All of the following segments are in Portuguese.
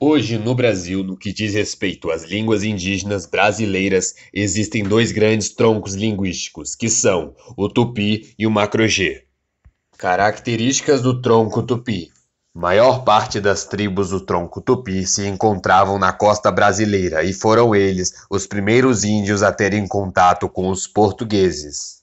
Hoje, no Brasil, no que diz respeito às línguas indígenas brasileiras, existem dois grandes troncos linguísticos, que são o Tupi e o Macro-G. Características do tronco Tupi. Maior parte das tribos do tronco Tupi se encontravam na costa brasileira e foram eles os primeiros índios a terem contato com os portugueses.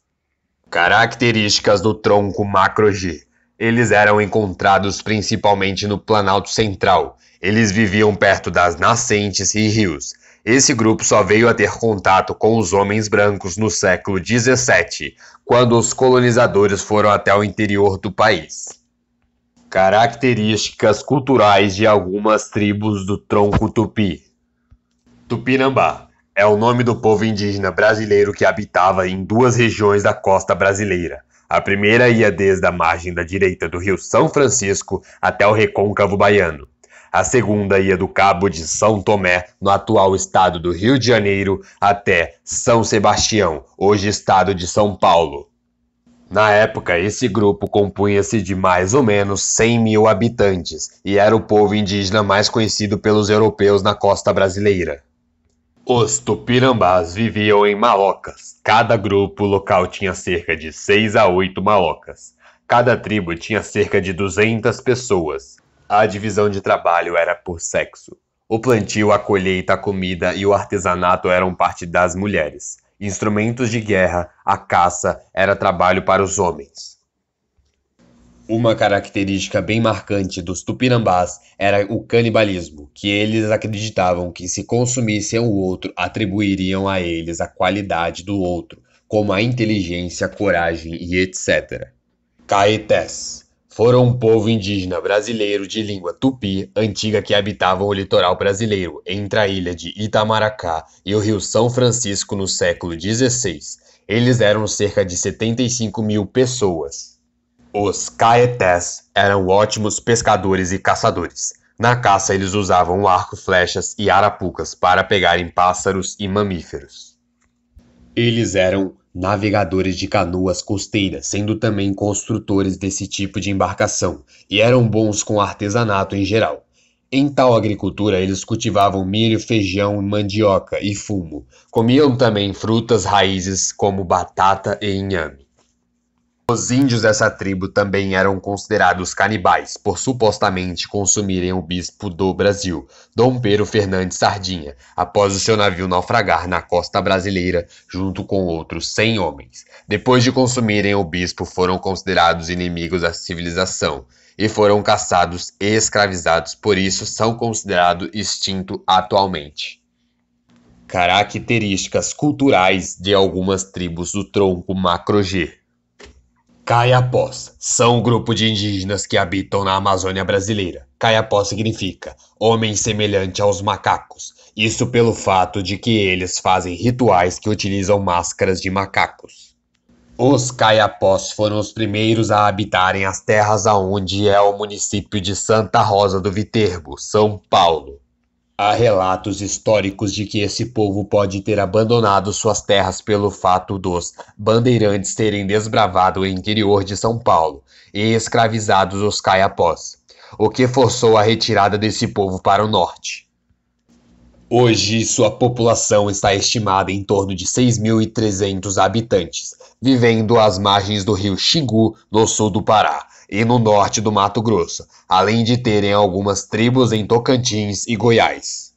Características do tronco Macro-G. Eles eram encontrados principalmente no Planalto Central. Eles viviam perto das nascentes e rios. Esse grupo só veio a ter contato com os homens brancos no século XVII, quando os colonizadores foram até o interior do país. Características culturais de algumas tribos do tronco Tupi. Tupinambá é o nome do povo indígena brasileiro que habitava em duas regiões da costa brasileira. A primeira ia desde a margem da direita do rio São Francisco até o recôncavo baiano. A segunda ia do Cabo de São Tomé, no atual estado do Rio de Janeiro, até São Sebastião, hoje estado de São Paulo. Na época, esse grupo compunha-se de mais ou menos 100 mil habitantes e era o povo indígena mais conhecido pelos europeus na costa brasileira. Os Tupinambás viviam em malocas. Cada grupo local tinha cerca de 6 a 8 malocas. Cada tribo tinha cerca de 200 pessoas. A divisão de trabalho era por sexo. O plantio, a colheita, a comida e o artesanato eram parte das mulheres. Instrumentos de guerra, a caça, era trabalho para os homens. Uma característica bem marcante dos Tupinambás era o canibalismo, que eles acreditavam que se consumissem o outro, atribuiriam a eles a qualidade do outro, como a inteligência, coragem e etc. Caetés foram um povo indígena brasileiro de língua tupi antiga que habitavam o litoral brasileiro, entre a ilha de Itamaracá e o rio São Francisco no século XVI. Eles eram cerca de 75 mil pessoas. Os Caetés eram ótimos pescadores e caçadores. Na caça eles usavam arco, flechas e arapucas para pegarem pássaros e mamíferos. Eles eram navegadores de canoas costeiras, sendo também construtores desse tipo de embarcação, e eram bons com artesanato em geral. Em tal agricultura, eles cultivavam milho, feijão, mandioca e fumo. Comiam também frutas, raízes como batata e inhame. Os índios dessa tribo também eram considerados canibais, por supostamente consumirem o bispo do Brasil, Dom Pedro Fernandes Sardinha, após o seu navio naufragar na costa brasileira, junto com outros 100 homens. Depois de consumirem o bispo, foram considerados inimigos da civilização, e foram caçados e escravizados, por isso são considerados extintos atualmente. Características culturais de algumas tribos do tronco Macro-G. Caiapós são um grupo de indígenas que habitam na Amazônia brasileira. Caiapó significa homem semelhante aos macacos. Isso pelo fato de que eles fazem rituais que utilizam máscaras de macacos. Os Caiapós foram os primeiros a habitarem as terras aonde é o município de Santa Rosa do Viterbo, São Paulo. Há relatos históricos de que esse povo pode ter abandonado suas terras pelo fato dos bandeirantes terem desbravado o interior de São Paulo e escravizados os Caiapós, o que forçou a retirada desse povo para o norte. Hoje, sua população está estimada em torno de 6.300 habitantes, vivendo às margens do rio Xingu, no sul do Pará, e no norte do Mato Grosso, além de terem algumas tribos em Tocantins e Goiás.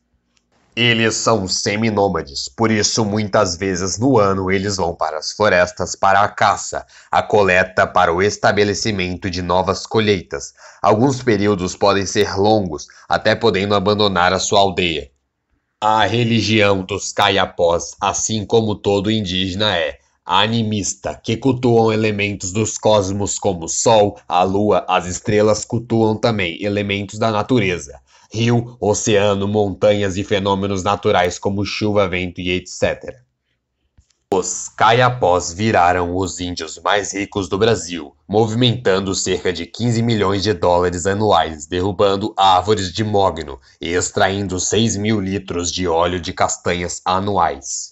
Eles são seminômades, por isso muitas vezes no ano eles vão para as florestas para a caça, a coleta para o estabelecimento de novas colheitas. Alguns períodos podem ser longos, até podendo abandonar a sua aldeia. A religião dos Caiapós, assim como todo indígena, é animista, que cultuam elementos dos cosmos como o Sol, a Lua, as estrelas cultuam também elementos da natureza, rio, oceano, montanhas e fenômenos naturais como chuva, vento e etc. Os Caiapós viraram os índios mais ricos do Brasil, movimentando cerca de 15 milhões de dólares anuais, derrubando árvores de mogno e extraindo 6.000 litros de óleo de castanhas anuais.